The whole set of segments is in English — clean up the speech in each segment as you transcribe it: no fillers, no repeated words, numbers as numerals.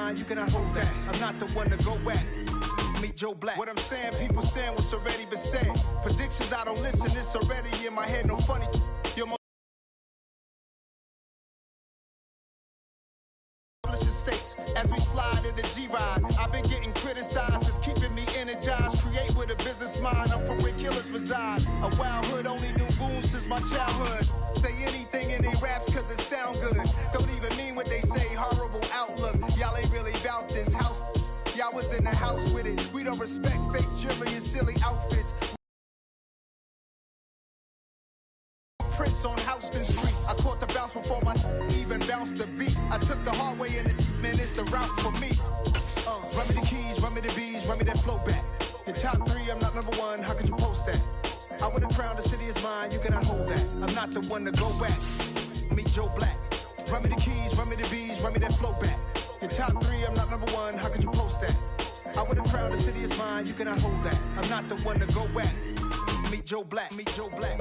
mine, you cannot hold that. I'm not the one to go at. Meet Joe Black. What I'm saying, people saying what's already been said. Predictions, I don't listen, it's already in my head, no funny. You're my states as we slide in the G-Ride. I've been getting criticized, it's keeping me energized. Create with a business mind, I'm from where killers reside. A wild hood, only knew goons since my childhood. Say anything in they raps cause it sound good. Don't even mean what they say, horrible outlook. Y'all ain't really about this house. Y'all was in the house with it. We don't respect fake jewelry and silly outfits. Prince on Houston Street. I caught the bounce before my even bounced the beat. I took the hard way and man, it's the route for me. Run me the keys, run me the bees, run me that flow back. Your top three, I'm not number one, how could you post that? I would've crowned the city is mine, you cannot hold that. I'm not the one to go back. Meet Joe Black. Run me the keys, run me the bees, run me that flow back. Your top three, I'm not number one, how could you post that? I would've crowned the city is mine, you cannot hold that. I'm not the one to go back. Meet Joe Black, meet Joe Black.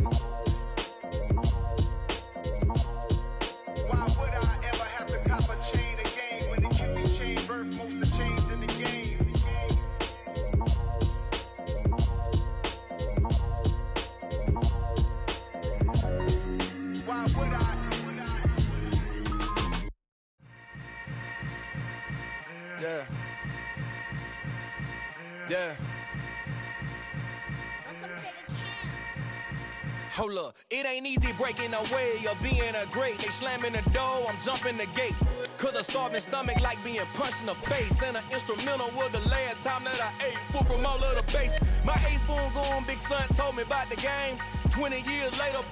Why would I ever have to cop a chain again when it can be chain birth most of chains in the game? Why would I? Yeah. Yeah. Hold up, it ain't easy breaking away or being a great. They slamming the door, I'm jumping the gate. Cause a starving stomach like being punched in the face. And an instrumental was the last time that I ate. Full from all of the bass. My ace spoon going, big son told me about the game. 20 years later,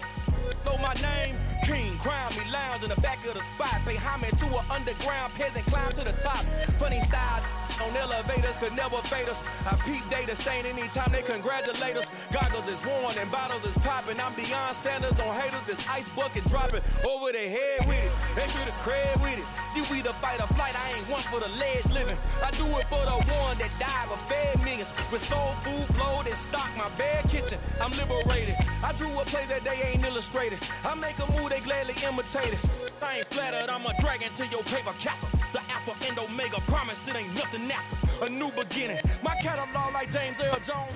know my name. King, crown me, lounge in the back of the spot. Pay homage to an underground peasant, climb to the top. Funny style on elevators could never fade us. I peep data stain anytime they congratulate us. Goggles is worn and bottles is popping. I'm beyond Sanders on haters, this ice bucket dropping over their head with it. Extra the cred with it. You either fight or flight, I ain't one for the ledge living. I do it for the one that died but fed millions. With soul food flowed and stocked my bare kitchen. I'm liberated. I drew a play that they ain't illustrated. I make a move, they gladly imitate it. I ain't flattered, I'm a dragon to your paper castle. The Alpha and Omega, promise it ain't nothing after. A new beginning. My catalog like James Earl Jones.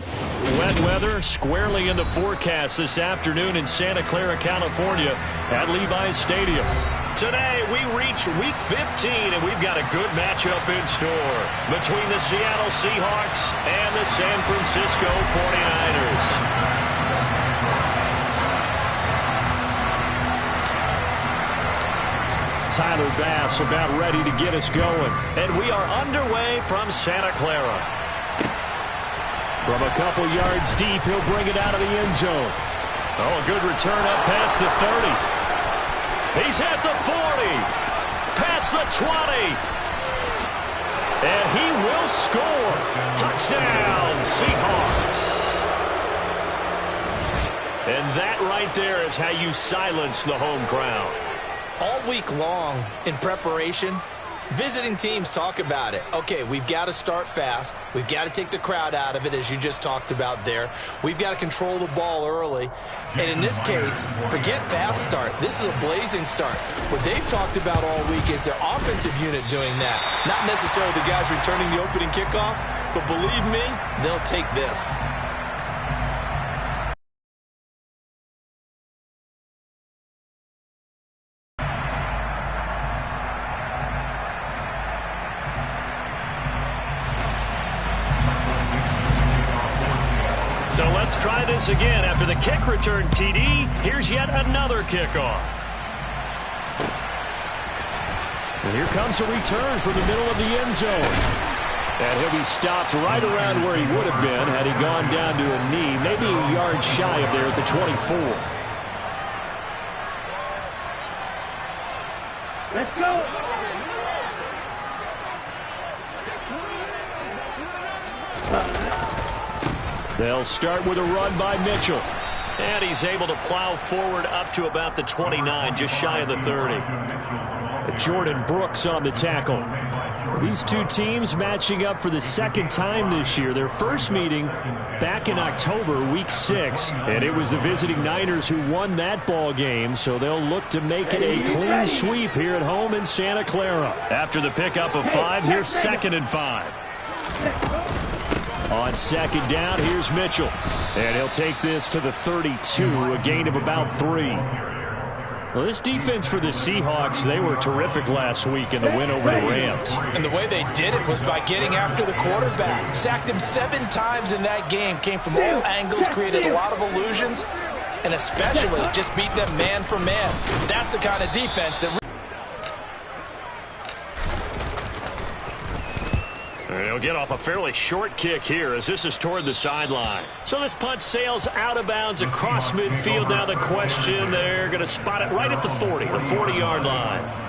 Wet weather squarely in the forecast this afternoon in Santa Clara, California at Levi's Stadium. Today we reach week 15 and we've got a good matchup in store between the Seattle Seahawks and the San Francisco 49ers. Tyler Bass about ready to get us going. And we are underway from Santa Clara. From a couple yards deep, he'll bring it out of the end zone. Oh, a good return up past the 30. He's at the 40. Past the 20. And he will score. Touchdown, Seahawks. And that right there is how you silence the home crowd. All week long in preparation, visiting teams talk about it. Okay, we've got to start fast. We've got to take the crowd out of it, as you just talked about there. We've got to control the ball early. And in this case, forget fast start. This is a blazing start. What they've talked about all week is their offensive unit doing that. Not necessarily the guys returning the opening kickoff, but believe me, they'll take this. So let's try this again. After the kick return TD, here's yet another kickoff. And here comes a return from the middle of the end zone. And he'll be stopped right around where he would have been had he gone down to a knee, maybe a yard shy of there at the 24. Let's go. They'll start with a run by Mitchell. And he's able to plow forward up to about the 29, just shy of the 30. with Jordan Brooks on the tackle. These two teams matching up for the second time this year. Their first meeting back in October, week 6. And it was the visiting Niners who won that ball game, so they'll look to make it a clean sweep here at home in Santa Clara. After the pickup of 5, here's 2nd and 5. On 2nd down, here's Mitchell. And he'll take this to the 32, a gain of about 3. Well, this defense for the Seahawks, they were terrific last week in the win over the Rams. And the way they did it was by getting after the quarterback. Sacked him 7 times in that game. Came from all angles, created a lot of illusions, and especially just beat them man for man. That's the kind of defense that... He'll get off a fairly short kick here as this is toward the sideline. So this punt sails out of bounds across midfield. Now the question, they're going to spot it right at the 40, the 40-yard line.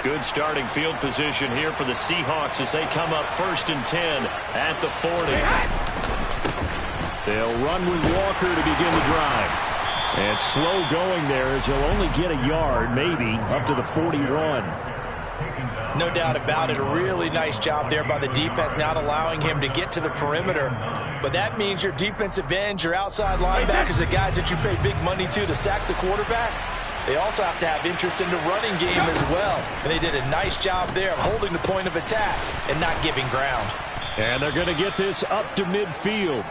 Good starting field position here for the Seahawks as they come up 1st and 10 at the 40. They'll run with Walker to begin the drive. And slow going there as he'll only get a yard, maybe, up to the 41. No doubt about it. A really nice job there by the defense, not allowing him to get to the perimeter. But that means your defensive ends, your outside linebackers, the guys that you pay big money to sack the quarterback, they also have to have interest in the running game as well. And they did a nice job there of holding the point of attack and not giving ground. And they're going to get this up to midfield.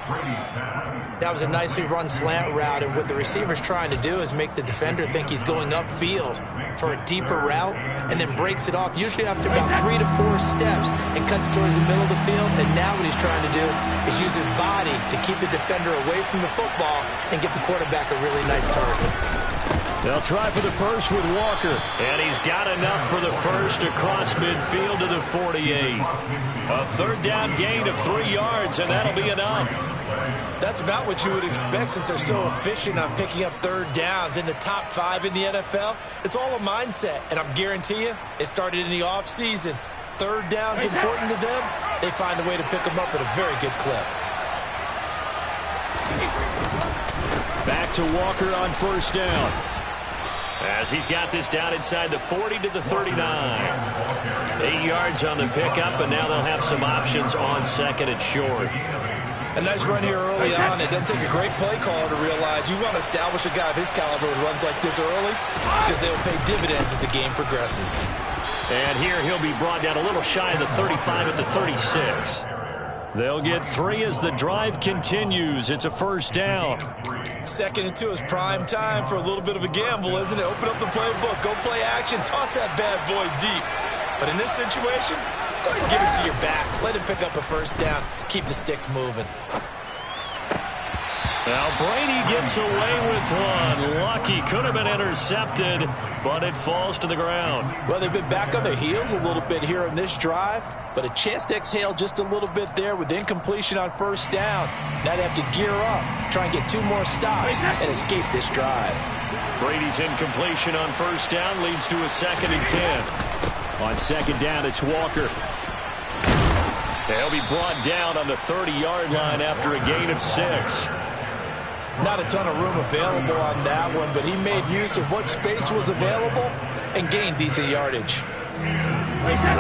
That was a nicely run slant route, and what the receiver's trying to do is make the defender think he's going upfield for a deeper route and then breaks it off, usually after about 3 to 4 steps, and cuts towards the middle of the field. And now what he's trying to do is use his body to keep the defender away from the football and get the quarterback a really nice target. They'll try for the first with Walker. And he's got enough for the first across midfield to the 48. A 3rd down gain of 3 yards, and that'll be enough. That's about what you would expect since they're so efficient on picking up 3rd downs in the top 5 in the NFL. It's all a mindset, and I guarantee you, it started in the offseason. 3rd down's important to them. They find a way to pick them up at a very good clip. Back to Walker on 1st down. As he's got this down inside the 40 to the 39. 8 yards on the pickup, and now they'll have some options on 2nd and short. A nice run here early on. It doesn't take a great play caller to realize you want to establish a guy of his caliber who runs like this early because they will pay dividends as the game progresses. And here he'll be brought down a little shy of the 35 at the 36. They'll get 3 as the drive continues. It's a 1st down. 2nd and 2 is prime time for a little bit of a gamble, isn't it? Open up the playbook, go play action, toss that bad boy deep. But in this situation, go ahead and give it to your back. Let him pick up a 1st down. Keep the sticks moving. Now Brady gets away with one. Lucky, could have been intercepted, but it falls to the ground. Well, they've been back on their heels a little bit here on this drive, but a chance to exhale just a little bit there with incompletion on 1st down. Now they have to gear up, try and get 2 more stops, and escape this drive. Brady's incompletion on 1st down leads to a 2nd and 10. On 2nd down, it's Walker. They'll be brought down on the 30-yard line after a gain of 6. Not a ton of room available on that one, but he made use of what space was available and gained decent yardage.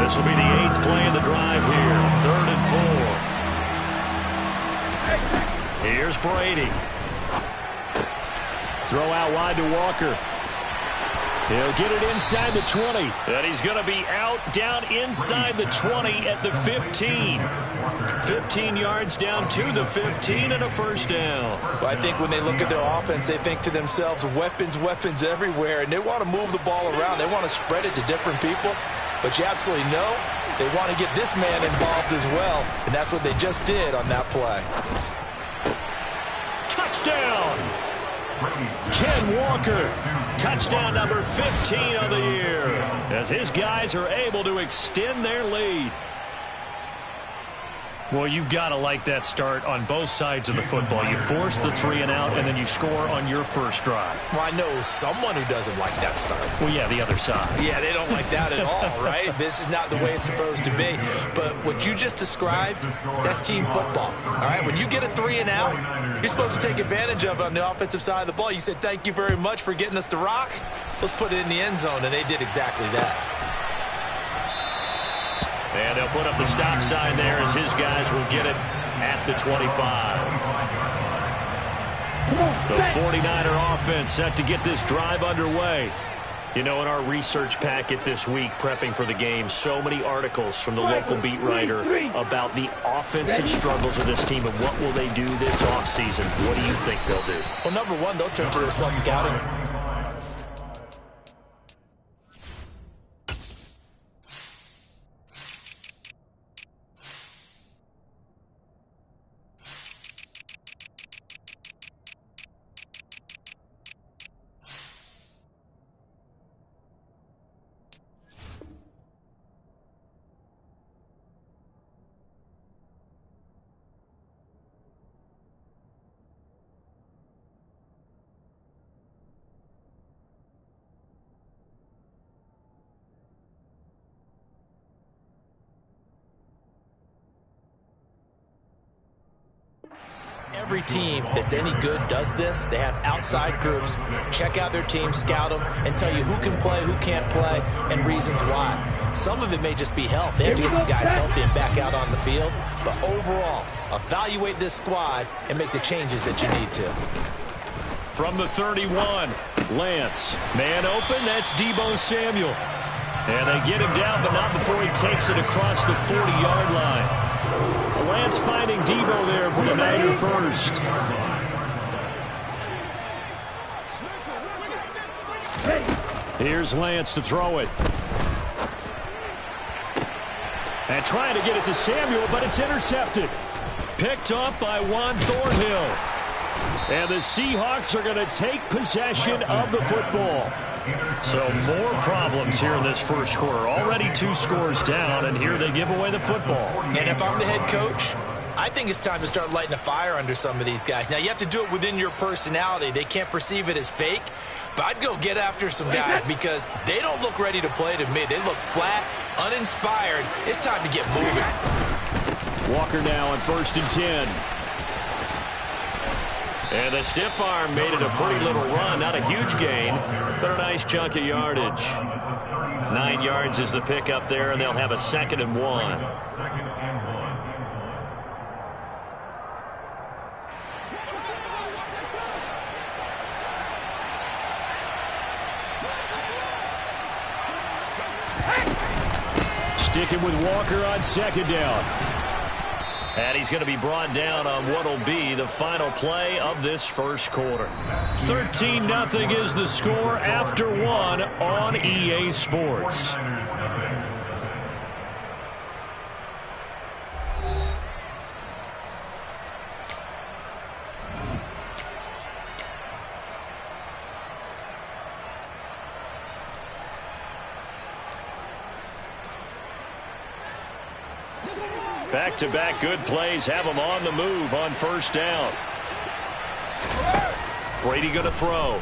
This will be the 8th play of the drive here. 3rd and 4. Here's Brady. Throw out wide to Walker. He'll get it inside the 20. And he's going to be out down inside the 20 at the 15. 15 yards down to the 15 and a 1st down. Well, I think when they look at their offense, they think to themselves, weapons, weapons everywhere. And they want to move the ball around. They want to spread it to different people. But you absolutely know they want to get this man involved as well. And that's what they just did on that play. Touchdown! Ken Walker, touchdown number 15 of the year, as his guys are able to extend their lead. Well, you've got to like that start on both sides of the football. You force the 3 and out, and then you score on your first drive. Well, I know someone who doesn't like that start. Well, yeah, the other side. Yeah, they don't like that at all, right? This is not the way it's supposed to be. But what you just described, that's team football, all right? When you get a 3 and out, you're supposed to take advantage of it on the offensive side of the ball. You said, thank you very much for getting us the rock. Let's put it in the end zone, and they did exactly that. And they'll put up the stop sign there as his guys will get it at the 25. The 49er offense set to get this drive underway. You know, in our research packet this week, prepping for the game, so many articles from the local beat writer about the offensive struggles of this team and what will they do this offseason. What do you think they'll do? Well, number one, they'll turn to their self-scouting. Every team that's any good does this. They have outside groups, check out their team, scout them, and tell you who can play, who can't play, and reasons why. Some of it may just be health. They have to get some guys healthy and back out on the field. But overall, evaluate this squad and make the changes that you need to. From the 31, Lance. Man open, that's Deebo Samuel. And they get him down, but not before he takes it across the 40-yard line. Lance finding Deebo there for the Niner first. Here's Lance to throw it. And trying to get it to Samuel, but it's intercepted. Picked off by Juan Thornhill. And the Seahawks are going to take possession of the football. So more problems here in this first quarter. Already 2 scores down, and here they give away the football. And if I'm the head coach, I think it's time to start lighting a fire under some of these guys. Now, you have to do it within your personality. They can't perceive it as fake. But I'd go get after some guys because they don't look ready to play to me. They look flat, uninspired. It's time to get moving. Walker now on 1st and 10. And the stiff arm made it a pretty little run. Not a huge gain, but a nice chunk of yardage. 9 yards is the pickup there, and they'll have a 2nd and 1. Sticking with Walker on 2nd down. And he's going to be brought down on what will be the final play of this first quarter. 13-0 is the score after 1 on EA Sports. Back-to-back good plays have them on the move on 1st down. Brady going to throw.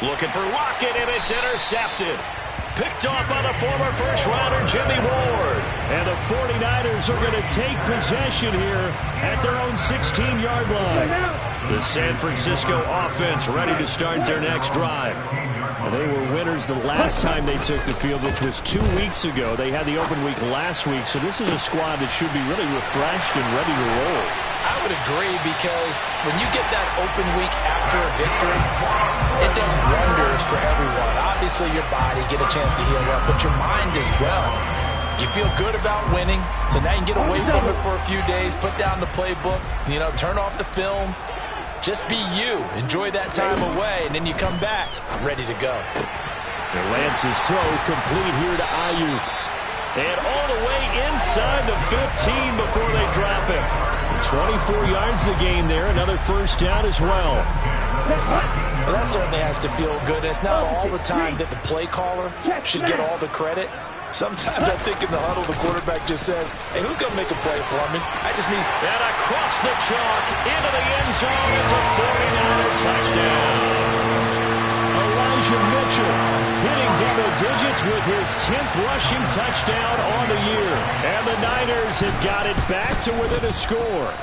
Looking for Lockett, and it's intercepted. Picked off by the former first-rounder Jimmy Ward. And the 49ers are going to take possession here at their own 16-yard line. The San Francisco offense ready to start their next drive. And they were winners the last time they took the field, which was 2 weeks ago. They had the open week last week, so this is a squad that should be really refreshed and ready to roll. I would agree, because when you get that open week after a victory, it does wonders for everyone. Obviously, your body, get a chance to heal up, but your mind as well. You feel good about winning, so now you can get away from it for a few days, put down the playbook, turn off the film. Just be you. Enjoy that time away, and then you come back ready to go. And Lance's throw complete here to Ayuk. And all the way inside the 15 before they drop it. 24 yards the gain there. Another 1st down as well. Well, that certainly has to feel good. It's not all the time that the play caller should get all the credit. Sometimes I think in the huddle, the quarterback just says, hey, who's going to make a play for me? I just need... And across the chalk, into the end zone. It's a 49er touchdown. Elijah Mitchell hitting double digits with his 10th rushing touchdown on the year. And the Niners have got it back to within a score.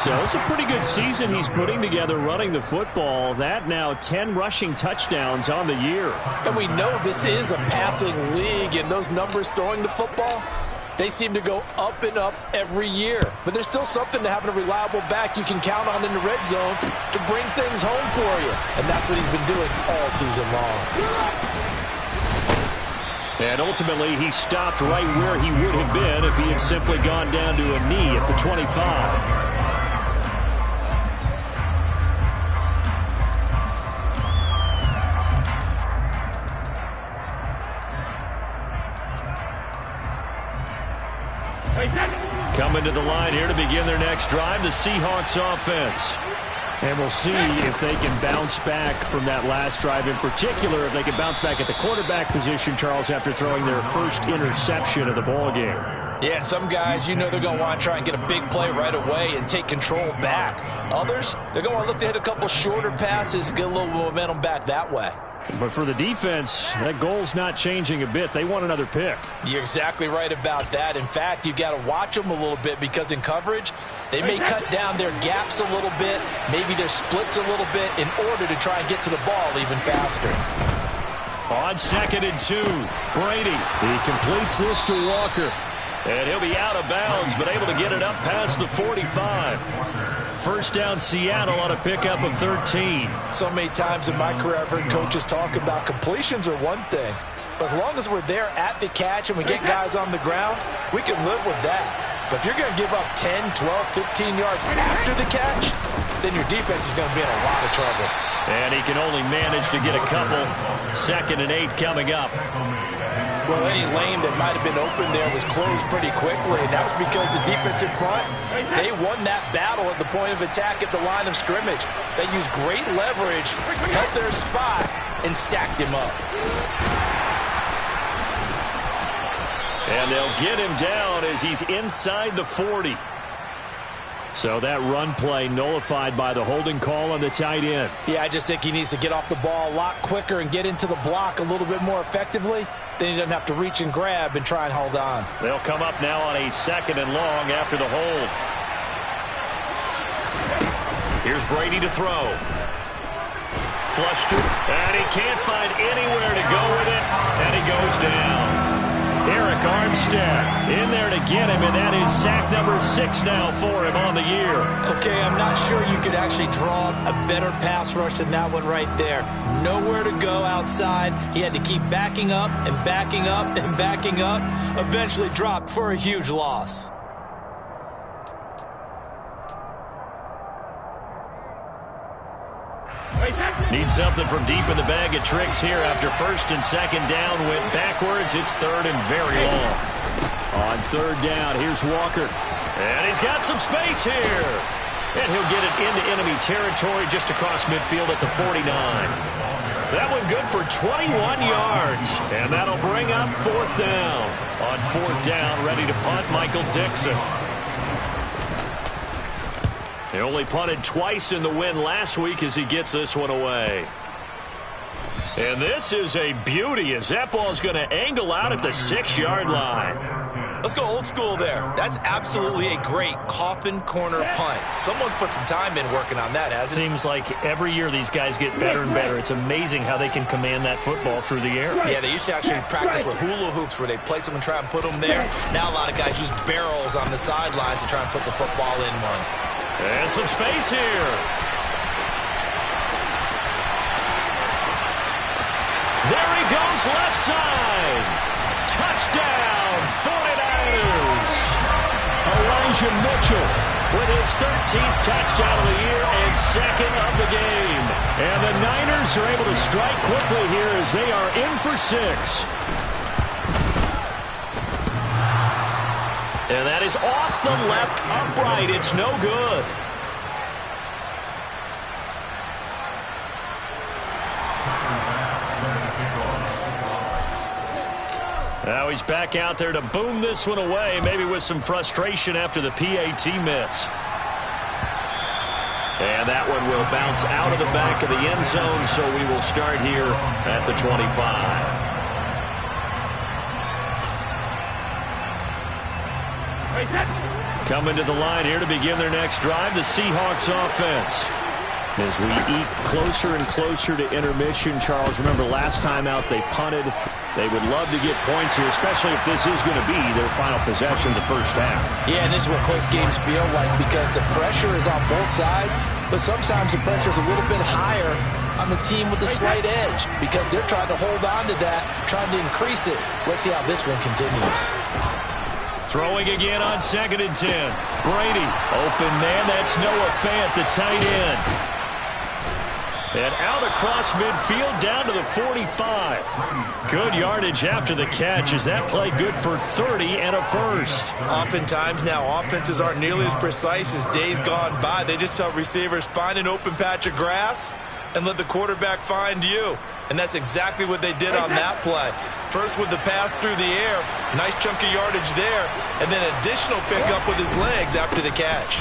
So it's a pretty good season he's putting together running the football. That now 10 rushing touchdowns on the year. And we know this is a passing league, and those numbers throwing the football, they seem to go up and up every year. But there's still something to having a reliable back you can count on in the red zone to bring things home for you. And that's what he's been doing all season long. And ultimately, he stopped right where he would have been if he had simply gone down to a knee at the 25. Coming to the line here to begin their next drive, the Seahawks offense. And we'll see if they can bounce back from that last drive, in particular, if they can bounce back at the quarterback position, Charles, after throwing their first interception of the ballgame. Yeah, and some guys, you know they're going to want to try and get a big play right away and take control back. Others, they're going to want to look to hit a couple shorter passes and get a little momentum back that way. But for the defense, that goal's not changing a bit. They want another pick. You're exactly right about that. In fact, you've got to watch them a little bit because in coverage, they may cut down their gaps a little bit, maybe their splits a little bit in order to try and get to the ball even faster. On 2nd and 2, Brady. He completes this to Walker. And he'll be out of bounds, but able to get it up past the 45. First down, Seattle on a pickup of 13. So many times in my career I've heard coaches talk about completions are one thing, but as long as we're there at the catch and we get guys on the ground, we can live with that. But if you're going to give up 10, 12, 15 yards after the catch, then your defense is going to be in a lot of trouble. And he can only manage to get a couple. 2nd and 8 coming up. Well, any lane that might have been open there was closed pretty quickly, and that was because the defense in front, they won that battle at the point of attack at the line of scrimmage. They used great leverage, held their spot, and stacked him up. And they'll get him down as he's inside the 40. So that run play nullified by the holding call on the tight end. Yeah, I just think he needs to get off the ball a lot quicker and get into the block a little bit more effectively. Then he doesn't have to reach and grab and try and hold on. They'll come up now on a 2nd and long after the hold. Here's Brady to throw. Flushed it, and he can't find anywhere to go with it, and he goes down. Eric Armstead in there to get him, and that is sack number 6 now for him on the year. Okay, I'm not sure you could actually draw a better pass rush than that one right there. Nowhere to go outside. He had to keep backing up and backing up and backing up. Eventually dropped for a huge loss. Need something from deep in the bag of tricks here after 1st and 2nd down went backwards. It's 3rd and very long. On 3rd down, here's Walker. And he's got some space here. And he'll get it into enemy territory just across midfield at the 49. That one good for 21 yards. And that'll bring up 4th down. On 4th down, ready to punt, Michael Dixon. He only punted twice in the win last week as he gets this one away. And this is a beauty as that ball's going to angle out at the 6-yard line. Let's go old school there. That's absolutely a great coffin corner punt. Someone's put some time in working on that, hasn't it? Seems like every year these guys get better and better. It's amazing how they can command that football through the air. Yeah, they used to actually practice with hula hoops where they place them and try and put them there. Now a lot of guys use barrels on the sidelines to try and put the football in one. And some space here. There he goes, left side. Touchdown, 49ers. Elijah Mitchell with his 13th touchdown of the year and 2nd of the game. And the Niners are able to strike quickly here as they are in for 6. And that is off the left upright. It's no good. Now he's back out there to boom this one away, maybe with some frustration after the PAT miss. And that one will bounce out of the back of the end zone, so we will start here at the 25. Coming to the line here to begin their next drive, the Seahawks offense. As we eat closer and closer to intermission, Charles, remember last time out they punted. They would love to get points here, especially if this is going to be their final possession of the first half. Yeah, and this is what close games feel like because the pressure is on both sides, but sometimes the pressure is a little bit higher on the team with the slight edge because they're trying to hold on to that, trying to increase it. Let's see how this one continues. Throwing again on 2nd and 10. Brady, open man, that's Noah Fant, the tight end. And out across midfield down to the 45. Good yardage after the catch. Is that play good for 30 and a first? Oftentimes now offenses aren't nearly as precise as days gone by. They just tell receivers, find an open patch of grass and let the quarterback find you. And that's exactly what they did on that play. First with the pass through the air, nice chunk of yardage there, and then additional pickup with his legs after the catch.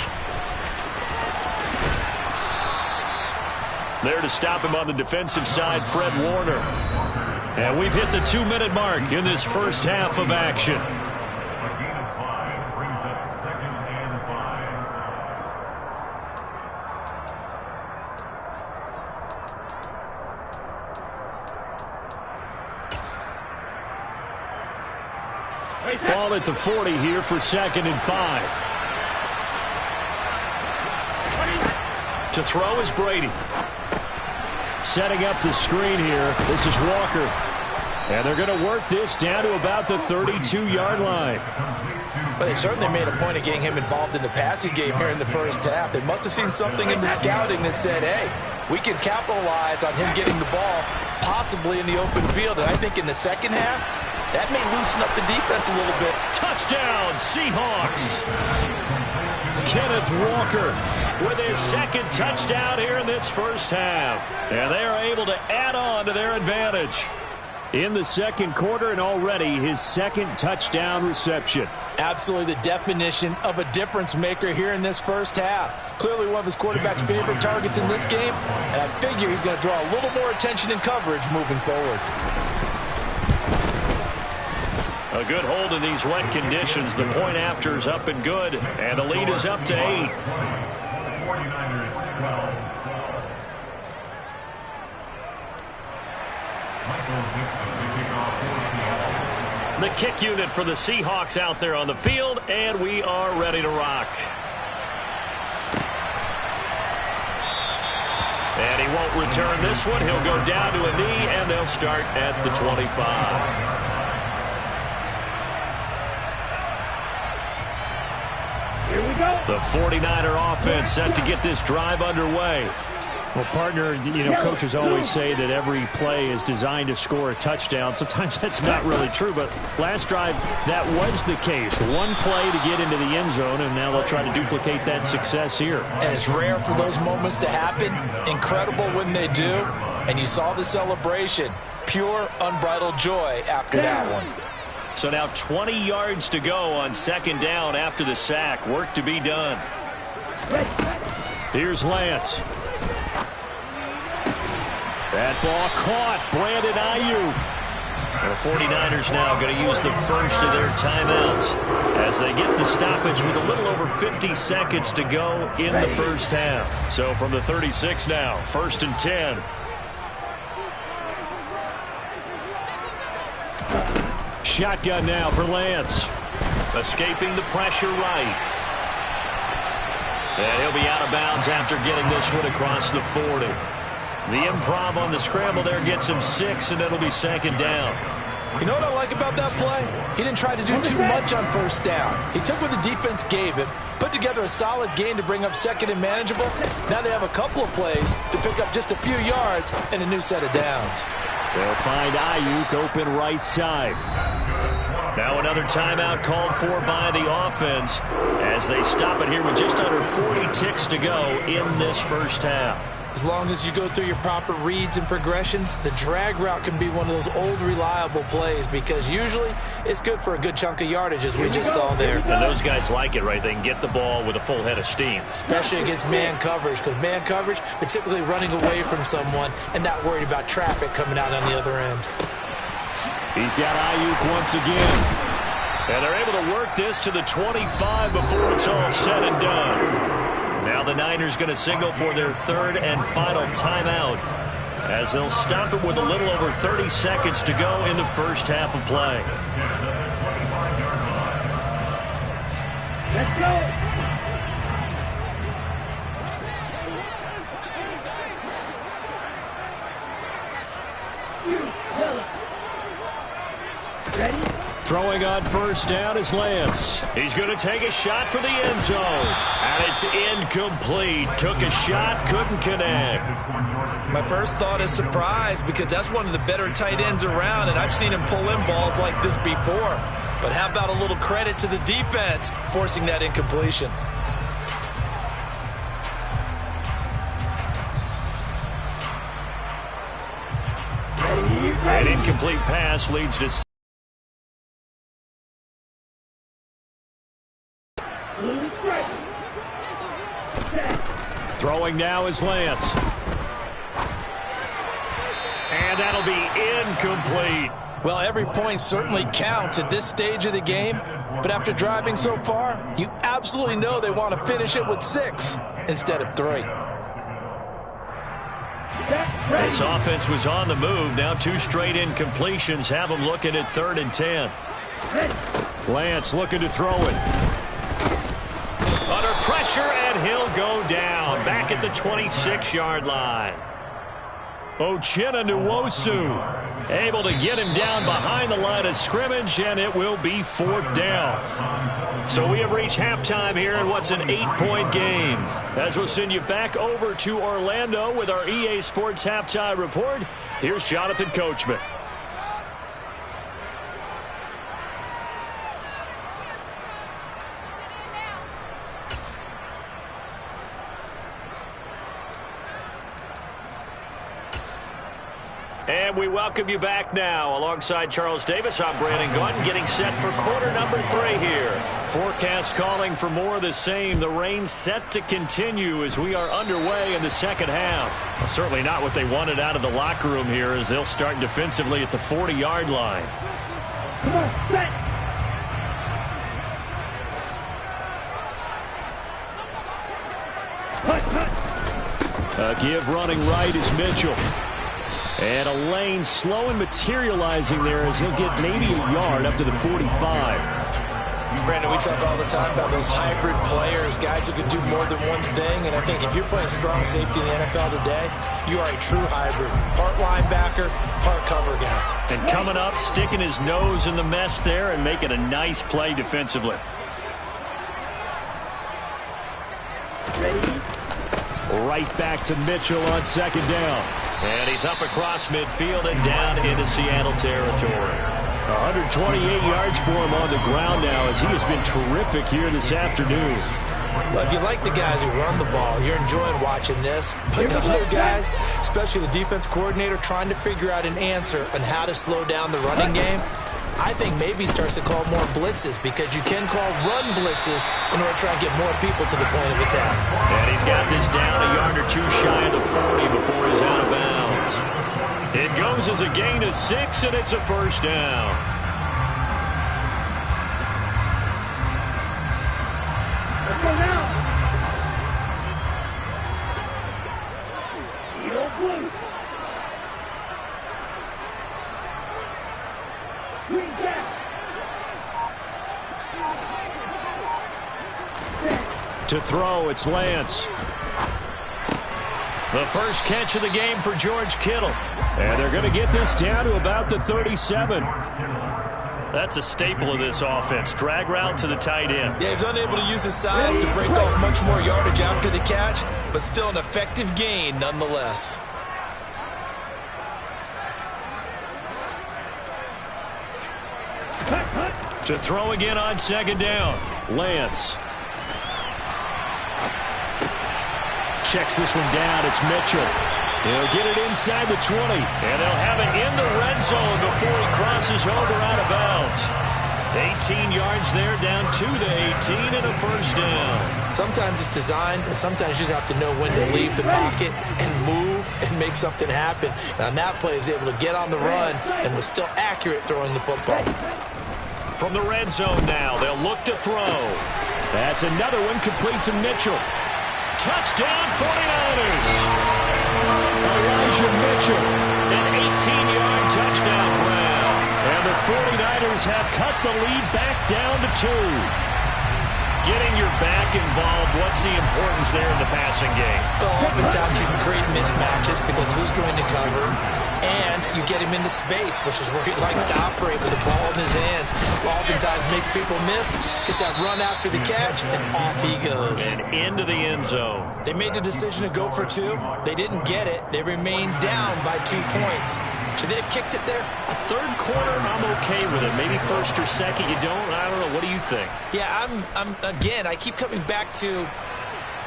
There to stop him on the defensive side, Fred Warner. And we've hit the 2-minute mark in this first half of action. Ball at the 40 here for 2nd and 5. To throw is Brady. Setting up the screen here. This is Walker. And they're going to work this down to about the 32-yard line. But they certainly made a point of getting him involved in the passing game here in the first half. They must have seen something in the scouting that said, hey, we can capitalize on him getting the ball possibly in the open field. And I think in the second half, that may loosen up the defense a little bit. Touchdown, Seahawks. Kenneth Walker with his second touchdown here in this first half. And they are able to add on to their advantage in the second quarter, and already his second touchdown reception. Absolutely the definition of a difference maker here in this first half. Clearly one of his quarterback's favorite targets in this game, and I figure he's going to draw a little more attention and coverage moving forward. A good hold in these wet conditions. The point after is up and good, and the lead is up to 8. The kick unit for the Seahawks out there on the field, and we are ready to rock. And he won't return this one. He'll go down to a knee, and they'll start at the 25. The 49er offense set to get this drive underway. Well, partner, coaches always say that every play is designed to score a touchdown. Sometimes that's not really true, but last drive, that was the case. One play to get into the end zone, and now they'll try to duplicate that success here. And it's rare for those moments to happen. Incredible when they do. And you saw the celebration. Pure, unbridled joy after that one. So now 20 yards to go on second down after the sack. Work to be done. Here's Lance. That ball caught. Brandon Ayuk. The 49ers now going to use the first of their timeouts as they get the stoppage with a little over 50 seconds to go in the first half. So from the 36 now, 1st and 10. Shotgun now for Lance. Escaping the pressure right. And he'll be out of bounds after getting this one across the 40. The improv on the scramble there gets him 6, and it'll be second down. You know what I like about that play? He didn't try to do too much on first down. He took what the defense gave him, put together a solid gain to bring up second and manageable. Now they have a couple of plays to pick up just a few yards and a new set of downs. They'll find Ayuk open right side. Now another timeout called for by the offense as they stop it here with just under 40 ticks to go in this first half. As long as you go through your proper reads and progressions, the drag route can be one of those old reliable plays because usually it's good for a good chunk of yardage, as we just saw there. And those guys like it, right? They can get the ball with a full head of steam. Especially against man coverage, because man coverage, they're typically running away from someone and not worried about traffic coming out on the other end. He's got Ayuk once again. And they're able to work this to the 25 before it's all said and done. Now the Niners going to signal for their third and final timeout as they'll stop it with a little over 30 seconds to go in the first half of play. Let's go. Ready? Throwing on first down is Lance. He's going to take a shot for the end zone. And it's incomplete. Took a shot, couldn't connect. My first thought is surprise because that's one of the better tight ends around, and I've seen him pull in balls like this before. But how about a little credit to the defense forcing that incompletion? An incomplete pass leads to... Throwing now is Lance. And that'll be incomplete. Well, every point certainly counts at this stage of the game. But after driving so far, you absolutely know they want to finish it with 6 instead of 3. This offense was on the move. Now 2 straight incompletions have them looking at 3rd and 10. Lance looking to throw it. Under pressure, and he'll go down. Back at the 26-yard line. Uchenna Nwosu able to get him down behind the line of scrimmage, and it will be 4th down. So we have reached halftime here in what's an 8-point game. As we'll send you back over to Orlando with our EA Sports Halftime Report, here's Jonathan Coachman. And we welcome you back now. Alongside Charles Davis, I'm Brandon Gaunt, getting set for quarter number 3 here. Forecast calling for more of the same. The rain set to continue as we are underway in the second half. Well, certainly not what they wanted out of the locker room here as they'll start defensively at the 40-yard line. Come on, set. A give running right is Mitchell. And a lane slow and materializing there as he'll get maybe a yard up to the 45. Brandon, we talk all the time about those hybrid players, guys who can do more than one thing. And I think if you're playing strong safety in the NFL today, you are a true hybrid. Part linebacker, part cover guy. And coming up, sticking his nose in the mess there and making a nice play defensively. Ready? Right back to Mitchell on second down. And he's up across midfield and down into Seattle territory. 128 yards for him on the ground now as he has been terrific here this afternoon. Well, if you like the guys who run the ball, you're enjoying watching this. But the other guys, especially the defense coordinator, trying to figure out an answer on how to slow down the running game, I think maybe he starts to call more blitzes because you can call run blitzes in order to try and get more people to the point of attack. And he's got this down a yard or 2 shy of the 40 before he's out of bounds. It goes as a gain of 6, and it's a first down. Let's go now. Yellow blue. Green cat. To throw, it's Lance. The first catch of the game for George Kittle. And they're going to get this down to about the 37. That's a staple of this offense. Drag route to the tight end. Yeah, he's unable to use his size to break off much more yardage after the catch, but still an effective gain nonetheless. To throw again on second down. Lance. checks this one down. It's Mitchell. He'll get it inside the 20, and they'll have it in the red zone before he crosses over out of bounds. 18 yards there, down to the 18, and a first down. Sometimes it's designed, and sometimes you just have to know when to leave the pocket and move and make something happen. And on that play, he was able to get on the run and was still accurate throwing the football. From the red zone now, they'll look to throw. That's another one complete to Mitchell. Touchdown, 49ers. Elijah Mitchell, an 18-yard touchdown grab. And the 49ers have cut the lead back down to 2. Getting your back involved, what's the importance there in the passing game? Well, oftentimes you can create mismatches because who's going to cover, and you get him into space, which is where he likes to operate with the ball in his hands. Oftentimes makes people miss, gets that run after the catch, and off he goes. And into the end zone. They made the decision to go for 2. They didn't get it. They remained down by 2 points. Should they have kicked it there? A third quarter, I'm okay with it. Maybe first or second, you don't. I don't know. What do you think? Yeah, again, I keep coming back to,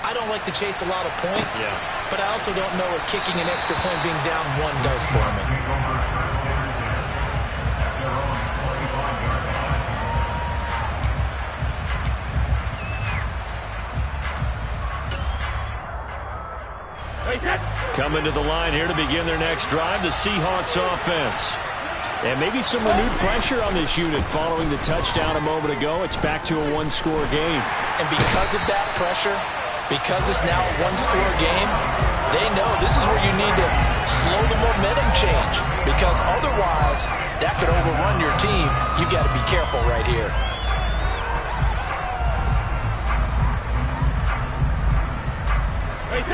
I don't like to chase a lot of points, but I also don't know what kicking an extra point being down 1 does for me. Coming to the line here to begin their next drive, the Seahawks offense. And maybe some renewed pressure on this unit following the touchdown a moment ago. It's back to a 1-score game. And because of that pressure, because it's now a 1-score game, they know this is where you need to slow the momentum change. Because otherwise, that could overrun your team. You've got to be careful right here.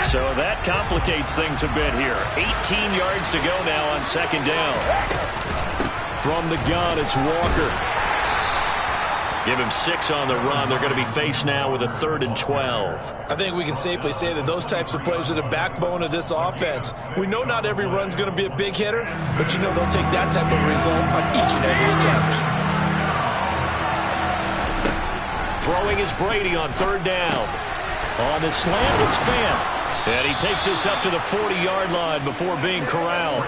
So that complicates things a bit here. 18 yards to go now on second down. From the gun, it's Walker. Give him 6 on the run. They're going to be faced now with a 3rd and 12. I think we can safely say that those types of plays are the backbone of this offense. We know not every run's going to be a big hitter, but you know they'll take that type of result on each and every attempt. Throwing is Brady on 3rd down. On the slant, it's Fant. And he takes this up to the 40-yard line before being corralled.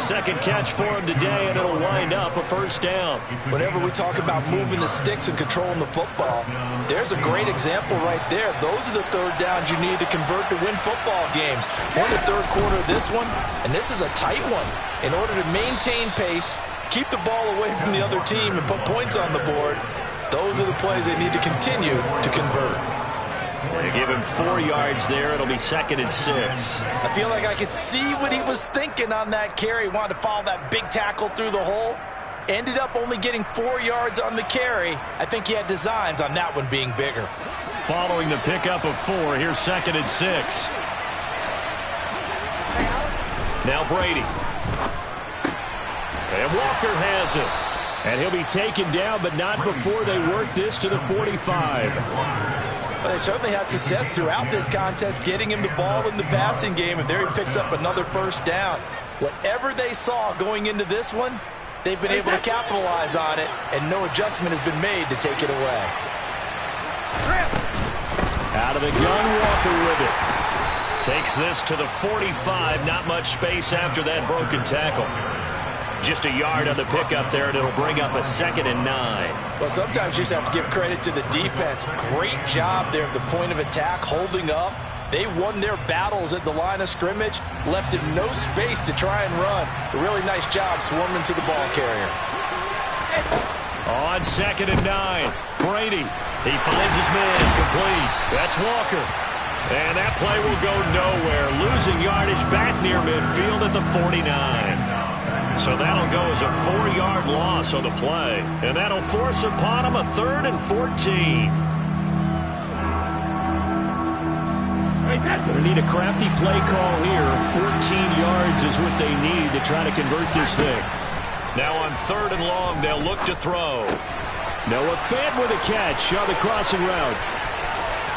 Second catch for him today, and it'll wind up a first down. Whenever we talk about moving the sticks and controlling the football, there's a great example right there. Those are the 3rd downs you need to convert to win football games. We're in the 3rd quarter of this one, and this is a tight one. In order to maintain pace, keep the ball away from the other team, and put points on the board, those are the plays they need to continue to convert. They give him 4 yards there. It'll be 2nd and 6. I feel like I could see what he was thinking on that carry. He wanted to follow that big tackle through the hole. Ended up only getting 4 yards on the carry. I think he had designs on that one being bigger. Following the pickup of 4, here's 2nd and 6. Now Brady. And Walker has it. And he'll be taken down, but not before they work this to the 45. Well, they certainly had success throughout this contest, getting him the ball in the passing game, and there he picks up another first down. Whatever they saw going into this one, they've been able to capitalize on it, and no adjustment has been made to take it away. Out of the gun, Walker with it. Takes this to the 45. Not much space after that broken tackle. Just a yard on the pickup there, and it'll bring up a 2nd and 9. Well, sometimes you just have to give credit to the defense. Great job there at the point of attack, holding up. They won their battles at the line of scrimmage, left him no space to try and run. A really nice job swarming to the ball carrier. On 2nd and 9, Brady. He finds his man, complete. That's Walker. And that play will go nowhere. Losing yardage back near midfield at the 49. So that'll go as a 4-yard loss on the play. And that'll force upon him a 3rd and 14. They need a crafty play call here. 14 yards is what they need to try to convert this thing. Now on 3rd and long, they'll look to throw. Noah Fant with a catch on the crossing route.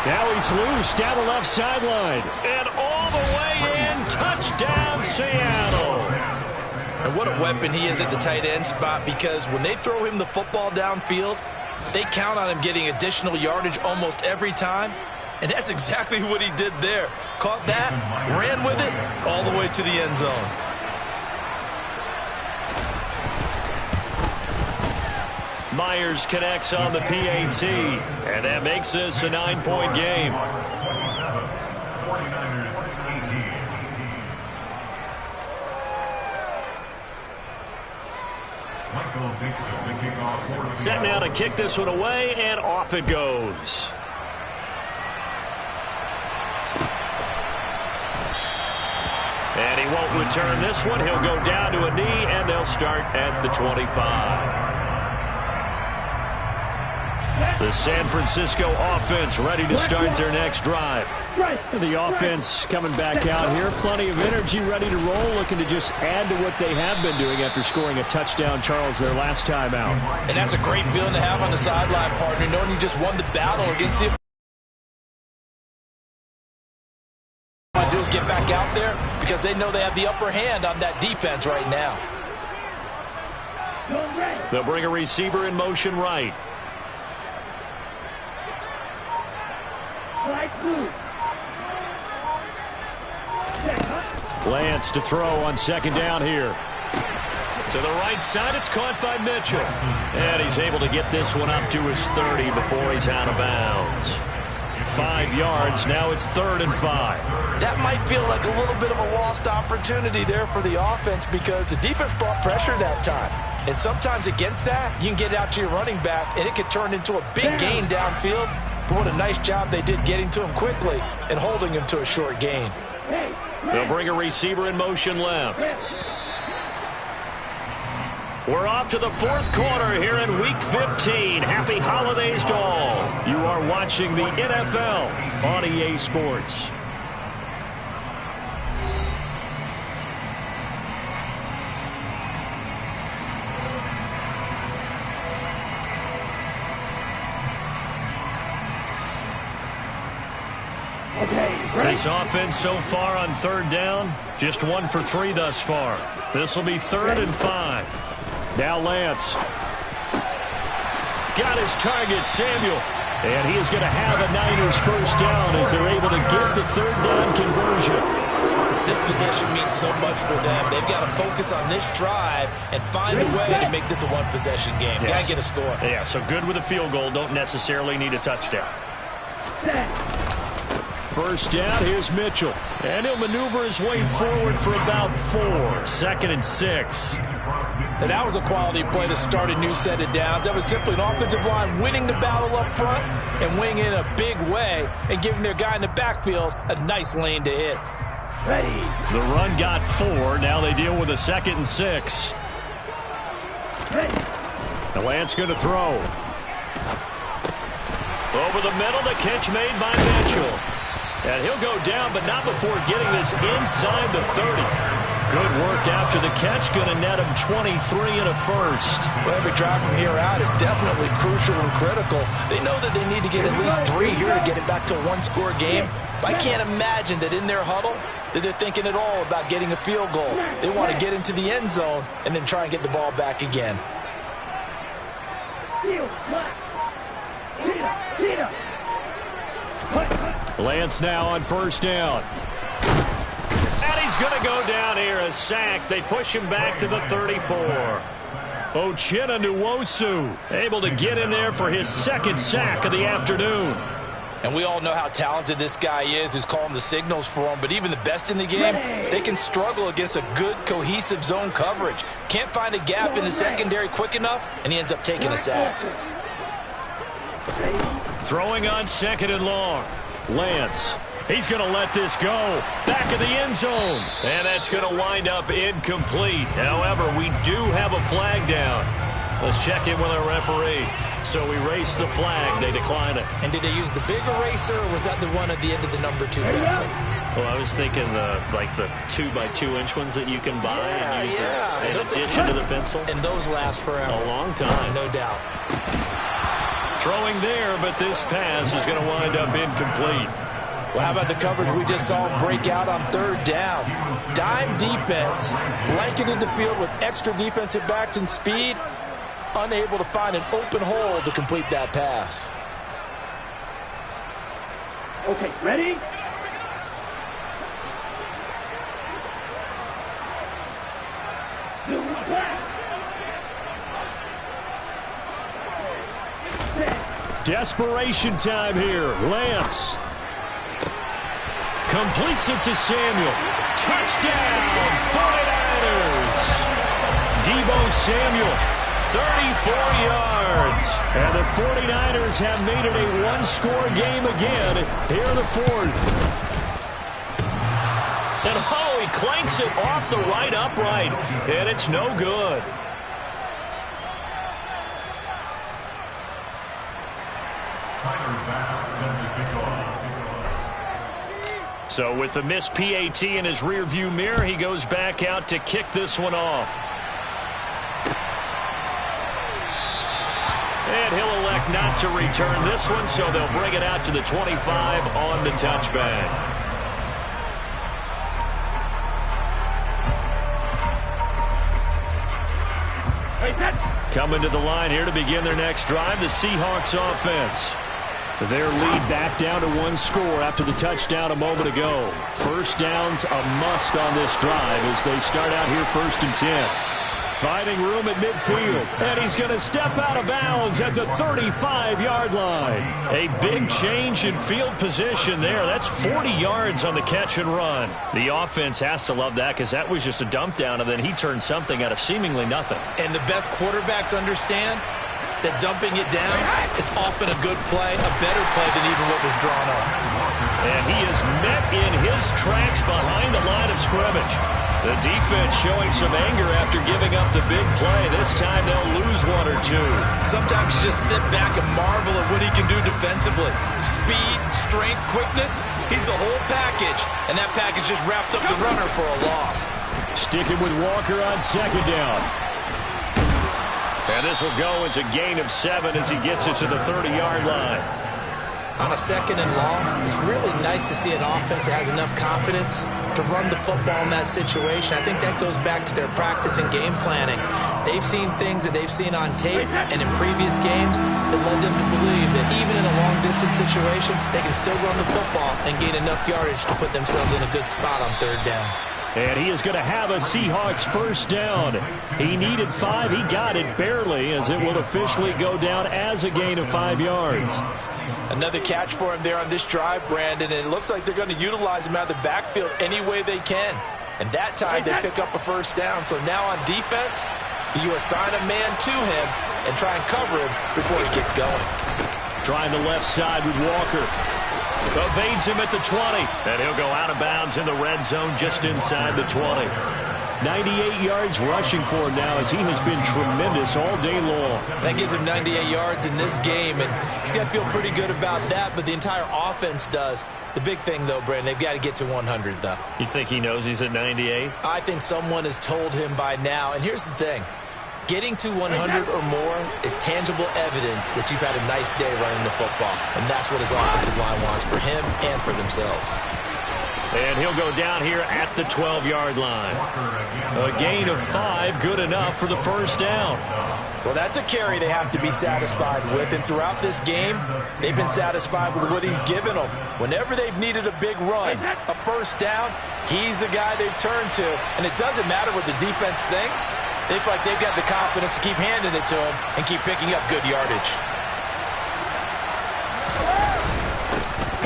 Now he's loose down the left sideline. And all the way in, touchdown Seattle. And what a weapon he is at the tight end spot, because when they throw him the football downfield, they count on him getting additional yardage almost every time. And that's exactly what he did there. Caught that, ran with it, all the way to the end zone. Myers connects on the PAT, and that makes this a 9-point game. Set now to kick this one away, and off it goes. And he won't return this one. He'll go down to a knee, and they'll start at the 25. The San Francisco offense ready to start their next drive. The offense coming back out here. Plenty of energy, ready to roll, looking to just add to what they have been doing after scoring a touchdown, Charles, their last time out. And that's a great feeling to have on the sideline, partner, knowing you just won the battle against the... do is get back out there because they know they have the upper hand on that defense right now. They'll bring a receiver in motion right. Lance to throw on second down here. To the right side, it's caught by Mitchell. And he's able to get this one up to his 30 before he's out of bounds. 5 yards, now it's 3rd and 5. That might feel like a little bit of a lost opportunity there for the offense because the defense brought pressure that time. And sometimes against that, you can get out to your running back, and it could turn into a big gain downfield. But what a nice job they did getting to him quickly and holding him to a short gain. They'll bring a receiver in motion left. We're off to the 4th quarter here in Week 15. Happy holidays to all. You are watching the NFL on EA Sports. This offense so far on 3rd down, just 1 for 3 thus far. This will be 3rd and 5. Now Lance. Got his target, Samuel. And he is going to have a Niners first down as they're able to get the 3rd down conversion. This possession means so much for them. They've got to focus on this drive and find a way to make this a one-possession game. Yes. Got to get a score. Yeah, so good with a field goal. Don't necessarily need a touchdown. First down, here's Mitchell. And he'll maneuver his way forward for about 4. 2nd and 6. And that was a quality play to start a new set of downs. That was simply an offensive line winning the battle up front and winning in a big way and giving their guy in the backfield a nice lane to hit. The run got 4. Now they deal with a 2nd and 6. The Lance going to throw. Over the middle, the catch made by Mitchell. And he'll go down, but not before getting this inside the 30. Good work after the catch. Going to net him 23 and a first. Well, every drive from here out is definitely crucial and critical. They know that they need to get at least 3 here to get it back to a one-score game. But I can't imagine that in their huddle that they're thinking at all about getting a field goal. They want to get into the end zone and then try and get the ball back again. Lance now on first down. And he's going to go down here, a sack. They push him back to the 34. Uchenna Nwosu able to get in there for his 2nd sack of the afternoon. And we all know how talented this guy is who's calling the signals for him. But even the best in the game, they can struggle against a good, cohesive zone coverage. Can't find a gap in the secondary quick enough, and he ends up taking a sack. Throwing on 2nd and long. Lance. He's going to let this go. Back of the end zone. And that's going to wind up incomplete. However, we do have a flag down. Let's check in with our referee. So we race the flag. They decline it. And did they use the big eraser, or was that the one at the end of the number 2 pencil? Well, I was thinking the 2x2-inch ones that you can buy and use in addition to the pencil. And those last forever. A long time. No doubt. Throwing there, but this pass is going to wind up incomplete. Well, how about the coverage we just saw break out on 3rd down? Dime defense, blanketed the field with extra defensive backs and speed, unable to find an open hole to complete that pass. Okay, ready? Desperation time here. Lance completes it to Samuel. Touchdown, 49ers. Debo Samuel, 34 yards. And the 49ers have made it a one-score game again here in the fourth. And oh, he clanks it off the right upright, and it's no good. So with the missed PAT in his rearview mirror, he goes back out to kick this one off. And he'll elect not to return this one, so they'll bring it out to the 25 on the touchback. Coming to the line here to begin their next drive, the Seahawks offense. Their lead back down to one score after the touchdown a moment ago. First down's a must on this drive as they start out here 1st and 10. Finding room at midfield, and he's going to step out of bounds at the 35-yard line. A big change in field position there. That's 40 yards on the catch and run. The offense has to love that because that was just a dump down, and then he turned something out of seemingly nothing. And the best quarterbacks understand that dumping it down is often a good play, a better play than even what was drawn up. And he is met in his tracks behind the line of scrimmage. The defense showing some anger after giving up the big play. This time they'll lose one or two. Sometimes you just sit back and marvel at what he can do defensively. Speed, strength, quickness, he's the whole package. And that package just wrapped up the runner for a loss. Sticking with Walker on 2nd down. And this will go as a gain of 7 as he gets it to the 30-yard line. On a 2nd and long, it's really nice to see an offense that has enough confidence to run the football in that situation. I think that goes back to their practice and game planning. They've seen things that they've seen on tape and in previous games that led them to believe that even in a long-distance situation, they can still run the football and gain enough yardage to put themselves in a good spot on 3rd down. And he is going to have a Seahawks first down. He needed 5. He got it barely as it will officially go down as a gain of 5 yards. Another catch for him there on this drive, Brandon, and it looks like they're going to utilize him out of the backfield any way they can. And that time they pick up a first down. So now on defense, you assign a man to him and try and cover him before he gets going. Trying the left side with Walker. Evades him at the 20, and he'll go out of bounds in the red zone just inside the 20. 98 yards rushing for him now as he has been tremendous all day long. That gives him 98 yards in this game, and he's got to feel pretty good about that, but the entire offense does. The big thing, though, Brandon, they've got to get to 100, though. You think he knows he's at 98? I think someone has told him by now, and here's the thing. Getting to 100 or more is tangible evidence that you've had a nice day running the football. And that's what his offensive line wants for him and for themselves. And he'll go down here at the 12-yard line. A gain of 5, good enough for the first down. Well, that's a carry they have to be satisfied with. And throughout this game, they've been satisfied with what he's given them. Whenever they've needed a big run, a first down, he's the guy they've turned to. And it doesn't matter what the defense thinks. They feel like they've got the confidence to keep handing it to him and keep picking up good yardage.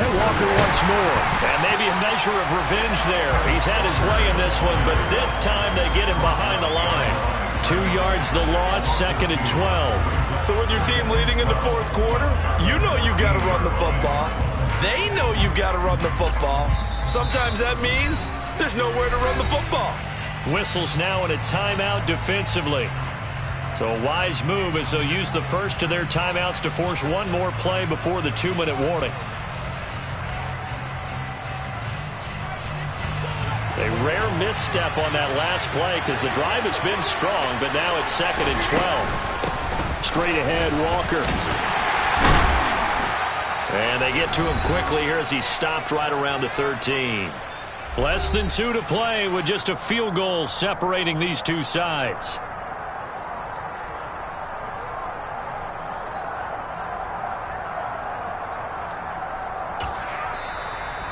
And Walker once more. And maybe a measure of revenge there. He's had his way in this one, but this time they get him behind the line. 2 yards the loss, 2nd and 12. So with your team leading in the 4th quarter, you know you've got to run the football. They know you've got to run the football. Sometimes that means there's nowhere to run the football. Whistles now in a timeout defensively. So a wise move as they'll use the first of their timeouts to force one more play before the 2-minute warning. A rare misstep on that last play because the drive has been strong, but now it's 2nd and 12. Straight ahead, Walker. And they get to him quickly here as he stopped right around the 13. Less than 2 to play with just a field goal separating these two sides.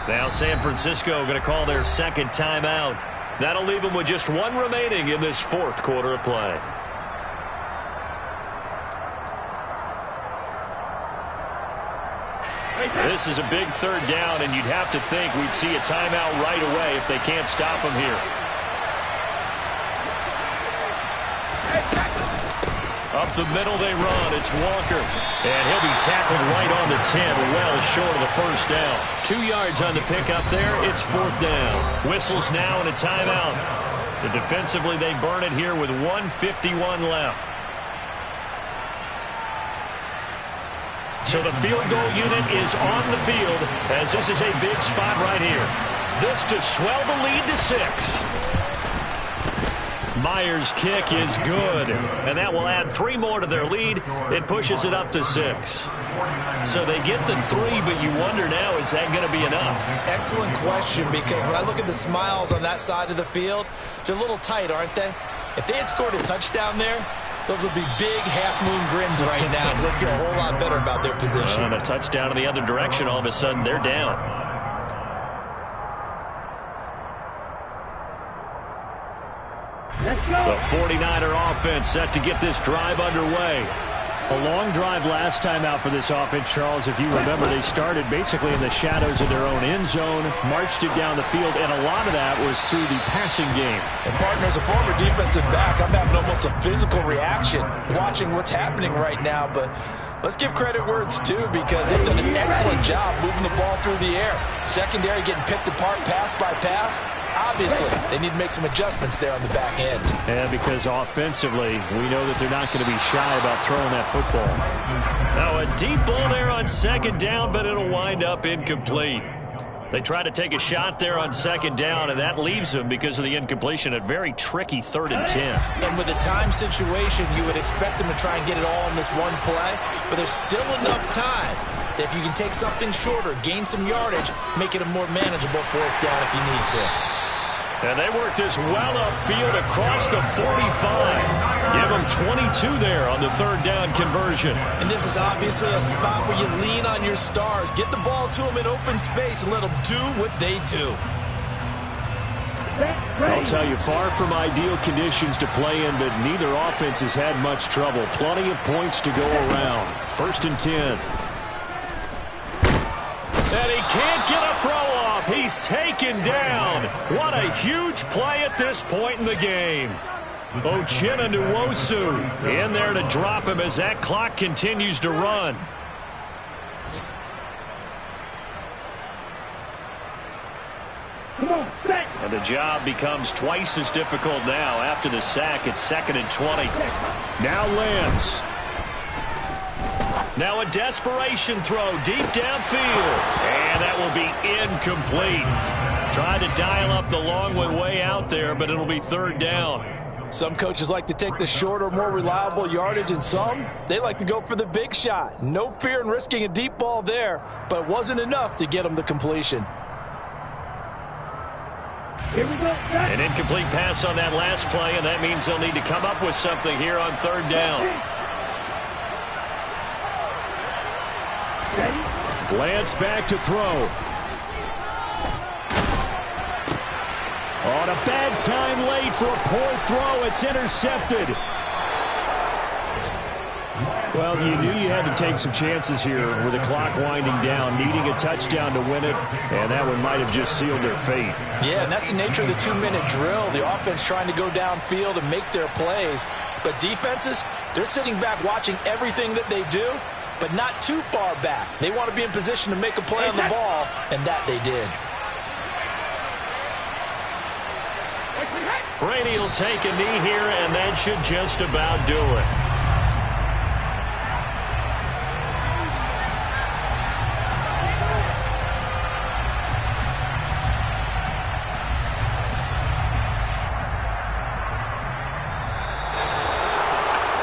Now San Francisco going to call their second timeout. That'll leave them with just one remaining in this fourth quarter of play. This is a big third down, and you'd have to think we'd see a timeout right away if they can't stop them here. Up the middle they run. It's Walker. And he'll be tackled right on the 10, well short of the first down. 2 yards on the pickup there. It's fourth down. Whistles now and a timeout. So defensively they burn it here with 1:51 left. So the field goal unit is on the field as this is a big spot right here. This to swell the lead to 6. Myers' kick is good, and that will add 3 more to their lead. It pushes it up to 6. So they get the 3, but you wonder now, is that going to be enough? Excellent question, because when I look at the smiles on that side of the field, they're a little tight, aren't they? If they had scored a touchdown there, those would be big half-moon grins right now because they feel a whole lot better about their position. And a touchdown in the other direction, all of a sudden they're down. The 49er offense set to get this drive underway. A long drive last time out for this offense, Charles. If you remember, they started basically in the shadows of their own end zone, marched it down the field, and a lot of that was through the passing game. And, partner, as a former defensive back, I'm having almost a physical reaction watching what's happening right now. But let's give credit where it's due because they've done an excellent job moving the ball through the air. Secondary getting picked apart pass by pass. Obviously, they need to make some adjustments there on the back end. And because offensively, we know that they're not going to be shy about throwing that football. Now a deep ball there on second down, but it'll wind up incomplete. They try to take a shot there on second down, and that leaves them because of the incompletion. A very tricky 3rd and 10. And with the time situation, you would expect them to try and get it all in this one play, but there's still enough time that if you can take something shorter, gain some yardage, make it a more manageable 4th down if you need to. And they work this well upfield across the 45. Give them 22 there on the 3rd down conversion. And this is obviously a spot where you lean on your stars. Get the ball to them in open space and let them do what they do. I'll tell you, far from ideal conditions to play in, but neither offense has had much trouble. Plenty of points to go around. 1st and 10. And he can't get a throw off. He's taken down. What a huge play at this point in the game. Uchenna Nwosu in there to drop him as that clock continues to run. And the job becomes twice as difficult now. After the sack, it's 2nd and 20. Now Lance. Now a desperation throw deep downfield. And that will be incomplete. Tried to dial up the long way out there, but it'll be 3rd down. Some coaches like to take the shorter, more reliable yardage, and some, they like to go for the big shot. No fear in risking a deep ball there, but it wasn't enough to get them the completion. Here we go. An incomplete pass on that last play, and that means they'll need to come up with something here on 3rd down. Lance back to throw. On a bad time late for a poor throw. It's intercepted. Well, you knew you had to take some chances here with the clock winding down, needing a touchdown to win it, and that one might have just sealed their fate. Yeah, and that's the nature of the 2-minute drill. The offense trying to go downfield and make their plays. But defenses, they're sitting back watching everything that they do, but not too far back. They want to be in position to make a play on the ball, and that they did. Brady will take a knee here, and that should just about do it.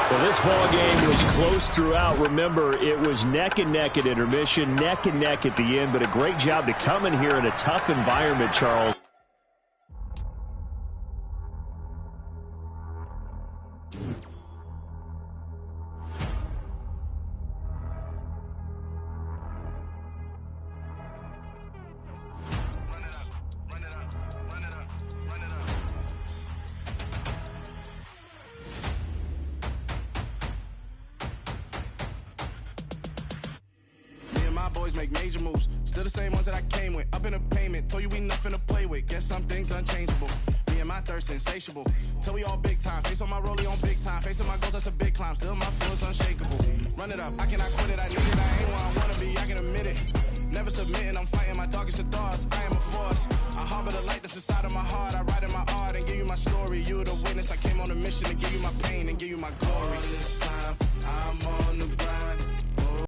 Well, this ball game was close throughout. Remember, it was neck and neck at intermission, neck and neck at the end, but a great job to come in here in a tough environment, Charles. my boys make major moves. Still the same ones that I came with. Up in a payment, told you we nothing to play with. Guess some things unchangeable. Me and my thirst insatiable. Till we all big time. Face on my rollie on big time. Facing my goals, that's a big climb. Still my flow is unshakable. Run it up, I cannot quit it. I need it, I ain't where I wanna be, I can admit it. Never submitting, I'm fighting my darkest of thoughts. I am a force. I harbor the light that's inside of my heart.